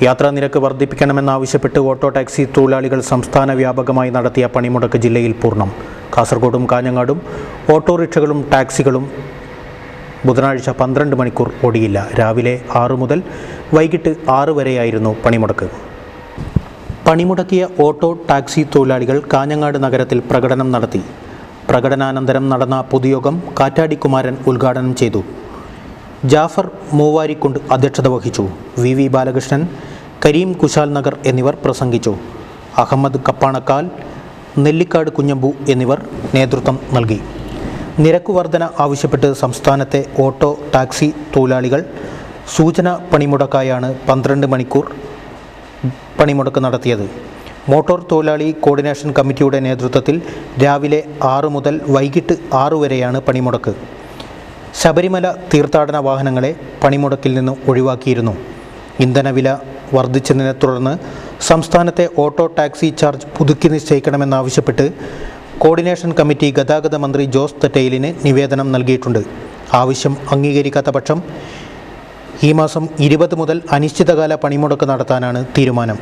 യാത്രാ നിരക്ക് വർദ്ധിപ്പിക്കണമെന്നാവശ്യപ്പെട്ട് auto taxi തൊഴിലാളികൾ സംസ്ഥാന വ്യാപകമായി നടത്തിയ പണിമുടക്ക് ജില്ലയിൽ പൂർണ്ണം. കാസർഗോഡും കാഞ്ഞങ്ങാടും ഓട്ടോറിക്ഷകളും ടാക്സികളും ബുധനാഴ്ച 12 മണിക്കൂർ ഓടിയില്ല. രാവിലെ 6 മുതൽ വൈകിട്ട് 6 വരെയായിരുന്നു പണിമുടക്ക്. പണിമുടക്കിയ ഓട്ടോ ടാക്സി തൊഴിലാളികൾ കാഞ്ഞങ്ങാട് നഗരത്തിൽ പ്രകടനം നടത്തി. പ്രകടനാനന്തരം നടന്ന പൊതുയോഗം കാറ്റാടി കുമാരൻ ഉദ്ഘാടനം ചെയ്തു. ജാഫർ മൂവാരിക്കുണ്ട് അധ്യക്ഷത വഹിച്ചു. വി ബാലകൃഷ്ണൻ, കരീം കുശാൽ നഗർ എന്നിവർ പ്രസംഗിച്ചു. അഹമ്മദ് കപ്പാണക്കാൽ, നെല്ലിക്കാട് കുഞ്ഞമ്പു എന്നിവർ നേതൃത്വം നൽകി. നിരക്ക് വർധന ആവശ്യപ്പെട്ട് സംസ്ഥാനത്തെ ഓട്ടോ ടാക്സി തൊഴിലാളികൾ സൂചന പണിമുടക്കായാണ് 12 മണിക്കൂർ പണിമുടക്ക് നടത്തിയത്. മോട്ടോർ തൊഴിലാളി കോർഡിനേഷൻ കമ്മിറ്റിയുടെ നേതൃത്വത്തിൽ രാവിലെ 6 മുതൽ വൈകിട്ട് 6 വരെയാണ് പണിമുടക്ക്. ശബരിമല തീർത്ഥാടന വാഹനങ്ങളെ പണിമുടക്കിൽ നിന്ന് ഒഴിവാക്കിയിരുന്നു. ഇന്ധനവില വർദ്ധിച്ചതിനെ തുടർന്ന് സംസ്ഥാനത്തെ ഓട്ടോ ടാക്സി ചാർജ് പുതുക്കി നിശ്ചയിക്കണമെന്നാവശ്യപ്പെട്ട് കോർഡിനേഷൻ കമ്മിറ്റി ഗതാഗത മന്ത്രി ജോസ് തെറ്റയിലിന് നിവേദനം നൽകിയിട്ടുണ്ട്. ആവശ്യം അംഗീകരിക്കാത്ത പക്ഷം ഈ മാസം 20 മുതൽ അനിശ്ചിതകാല പണിമുടക്ക് നടത്താനാണ് തീരുമാനം.